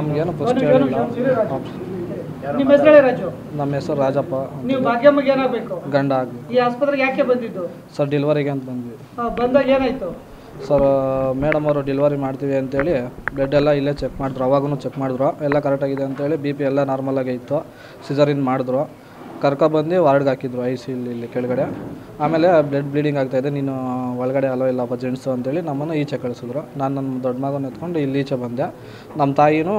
ನಮಗೇನು ಫಸ್ಟ್ ಹೇಳಿಲ್ಲ. ನಿಮ್ಮ ಹೆಸರು ರಾಜು? ನಮ್ಮ ಹೆಸರು ರಾಜಪ್ಪ. ನೀವು ಭಾಗ್ಯಮ್ಮಗೆ ಏನಾಗಬೇಕು? ಗಂಡ ಆಗಬೇಕು. ಈ ಆಸ್ಪತ್ರೆಗೆ ಯಾಕೆ ಬಂದಿದ್ದು ಸರ್ ಡೆಲಿವರಿಗೆ ಅಂತ ಬಂದ್ವಿ. ಬಂದಾಗ ಏನಾಯಿತು ಸರ್? ಮೇಡಮ್ ಅವರು ಡೆಲಿವರಿ ಮಾಡ್ತೀವಿ ಅಂತೇಳಿ ಬ್ಲಡ್ ಎಲ್ಲ ಇಲ್ಲೇ ಚೆಕ್ ಮಾಡಿದ್ರು. ಅವಾಗೂ ಚೆಕ್ ಮಾಡಿದ್ರು, ಎಲ್ಲ ಕರೆಕ್ಟಾಗಿದೆ ಅಂತೇಳಿ. ಬಿ ಪಿ ಎಲ್ಲ ನಾರ್ಮಲಾಗೇ ಇತ್ತು. ಸಿಸರಿನ್ ಮಾಡಿದ್ರು, ಕರ್ಕೊಬಂದು ವಾರ್ಡ್ಗೆ ಹಾಕಿದ್ರು, ಐ ಸಿ ಇಲ್ಲಿ ಕೆಳಗಡೆ. ಆಮೇಲೆ ಬ್ಲಡ್ ಬ್ಲೀಡಿಂಗ್ ಆಗ್ತಾಯಿದೆ, ನೀನು ಒಳಗಡೆ ಅಲೋ ಇಲ್ಲಪ್ಪ ಜೆಂಟ್ಸು ಅಂತೇಳಿ ನಮ್ಮನ್ನು ಈಚೆ ಕಳಿಸಿದ್ರು. ನಾನು ನನ್ನ ದೊಡ್ಡ ಮಗನ ಎತ್ಕೊಂಡು ಇಲ್ಲಿ ಈಚೆ ಬಂದೆ. ನಮ್ಮ ತಾಯಿನೂ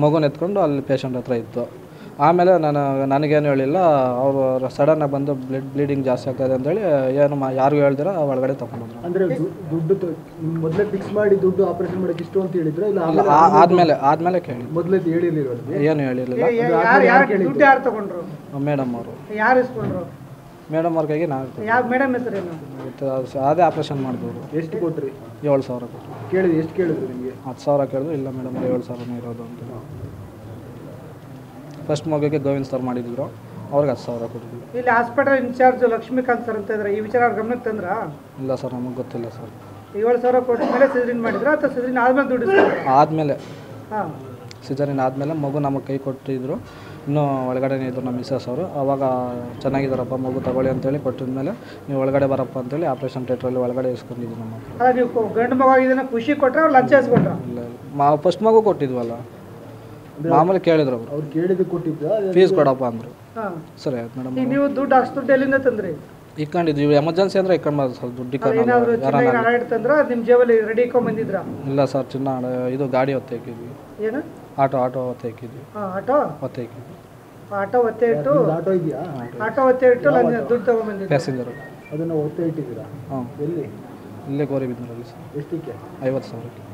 ಮಗುನ ಎತ್ಕೊಂಡು ಅಲ್ಲಿ ಪೇಷಂಟ್ ಹತ್ರ ಇತ್ತು. ಆಮೇಲೆ ನನಗೇನು ಹೇಳಿಲ್ಲ. ಅವರು ಸಡನ್ನಾಗಿ ಬಂದು ಬ್ಲೀಡಿಂಗ್ ಜಾಸ್ತಿ ಆಗ್ತಾಯಿದೆ ಅಂತೇಳಿ ಏನು ಯಾರಿಗೂ ಹೇಳ್ದಿರ ಒಳಗಡೆ ತಗೊಂಡ್ಬಂದ್ರು. ಅಂದರೆ ದುಡ್ಡು ಮೊದಲೇ ಫಿಕ್ಸ್ ಮಾಡಿ ದುಡ್ಡು ಆಪರೇಷನ್ ಮಾಡೋಕ್ಕೆ ಇಷ್ಟು ಅಂತ ಹೇಳಿದ್ರು? ಇಲ್ಲ ಆದಮೇಲೆ ಕೇಳಿ. ಮೊದಲೇ ಹೇಳಿರಲಿಲ್ಲ? ಏನು ಹೇಳಿರಲಿಲ್ಲ. ದುಡ್ಡು ಯಾರು ತಗೊಂಡ್ರು? ಮೇಡಮ್ ಅವರು. ಯಾರು ಇಸ್ಕೊಂಡ್ರು? ಮೇಡಮ್ ಅವ್ರ ಕೈಗೆ ನಾವು. ಯಾವ ಮೇಡಮ್ ಹೆಸರೇನು? ಅದೇ ಆಪ್ರೇಷನ್ ಮಾಡಿದ್ರು. ಎಷ್ಟು ಕೊಟ್ರಿ? 7,000 ಕೊಟ್ಟರು. ಕೇಳಿದ್ರು? ಎಷ್ಟು ಕೇಳಿದ್ರು ನಿಮಗೆ? 10,000 ಕೇಳಿದ್ರು. ಇಲ್ಲ ಮೇಡಮ್ 7,000 ಇರೋದು ಅಂತ. ಫಸ್ಟ್ ಮಗುಗೆ ಗೋವಿಂದ್ ಸರ್ ಮಾಡಿದ್ರು, ಅವ್ರಿಗೆ 10,000 ಕೊಟ್ಟಿದ್ರು. ಇಲ್ಲಿ ಹಾಸ್ಪಿಟಲ್ ಇನ್ಚಾರ್ಜ್ ಲಕ್ಷ್ಮೀಕಾಂತ್ ಸರ್ ಅಂತ ಇದ್ದಾರೆ, ಈ ವಿಚಾರ ಅವ್ರ ಗಮನಕ್ಕೆ ತಂದ್ರಾ? ಇಲ್ಲ ಸರ್, ನಮಗೆ ಗೊತ್ತಿಲ್ಲ ಸರ್. 7,000 ಕೊಟ್ಟ ಮೇಲೆ ಸಿಜರಿನ್ ಮಾಡಿದ್ರ ಅಥವಾ ಸಿಜರಿನ್ ಆದ್ಮೇಲೆ ದುಡ್ಡು? ಆದಮೇಲೆ. ಹಾಂ, ಸಿಜರಿನ್ ಆದಮೇಲೆ ಮಗು ನಮಗೆ ಕೈ ಕೊಟ್ಟಿದ್ರು. ಇನ್ನೂ ಒಳಗಡೆನೇ ಇದ್ರು ನಮ್ಮ ಮಿಸ್ಸಸ್ ಅವರು. ಆವಾಗ ಚೆನ್ನಾಗಿದ್ದಾರಪ್ಪ ಮಗು ತಗೊಳ್ಳಿ ಅಂತೇಳಿ ಕೊಟ್ಟಿದ್ಮೇಲೆ ನೀವು ಒಳಗಡೆ ಬರಪ್ಪ ಅಂತೇಳಿ ಆಪ್ರೇಷನ್ ಥಿಯೇಟ್ರಲ್ಲಿ ಒಳಗಡೆ ಇಸ್ಕೊಂಡಿದ್ದು ನಮ್ಮ. ಅಲ್ಲ, ನೀವು ಗಂಡು ಮಗ ಇದನ್ನ ಖುಷಿ ಕೊಟ್ಟರೆ ಅವ್ರು ಲಂಚ ಇಸ್ಕೊಟ್ರ? ಇಲ್ಲ, ಫಸ್ಟ್ ಮಗು ಕೊಟ್ಟಿದ್ವಲ್ಲ, ಮಾಮೂಲಿ ಕೇಳಿದ್ರು ಅವರು. ಅವ್ರು ಕೇಳಿದ್ದು ಕೊಟ್ಟಿದ್ದು ಫೀಸ್ ಕೊಡಪ್ಪ ಅಂದರು. ಹಾಂ, ಸರಿ ಆಯ್ತು ಮೇಡಮ್. ನೀವು ದುಡ್ಡು ಅಷ್ಟು ದುಡ್ಡು ಎಲ್ಲಿಂದ ತಂದ್ರಿ? ಇಕ್ಕೊಂಡಿದ್ವಿ, ಎಮರ್ಜೆನ್ಸಿ ಅಂದರೆ ಇಕ್ಕೊಂಡು ಸರ್. ದುಡ್ಡು ಏನಾದರೂ ಚಿನ್ನ ಹಣ ಇಡ್ತಂದ್ರ ನಿಮ್ಮ ಜೇಬಲ್ಲಿ ರೆಡಿ ಇಟ್ಕೊಂಡ್ಬಂದಿದ್ರಾ? ಇಲ್ಲ ಸರ್, ಚಿನ್ನ ಇದು ಗಾಡಿ ಒತ್ತೆ ಇಕ್ಕಿದ್ವಿ. ಏನು? ಆಟೋ ಒತ್ತೆ ಇಕ್ಕಿದ್ವಿ. ಆಟೋ ಒತ್ತೆ ಇಕ್ಕಿದ್ವಿ. ಆಟೋ ಒತ್ತೆ ಇಟ್ಟು ಆಟೋ ಇದೆಯಾ? ಆಟೋ ಒತ್ತೆ ಇಟ್ಟು ದುಡ್ಡು ತಗೊಂಡ್ಬಂದಿದ್ದೆ. ಪ್ಯಾಸೆಂಜರು. ಅದನ್ನು ಒತ್ತೆ ಇಟ್ಟಿದ್ದೀರಾ? ಹಾಂ, ಎಲ್ಲಿ? ಇಲ್ಲೇ ಗೌರಿಬಿದನೂರಲ್ಲಿ ಸರ್. ಎಷ್ಟಕ್ಕೆ? 50,000ಕ್ಕೆ.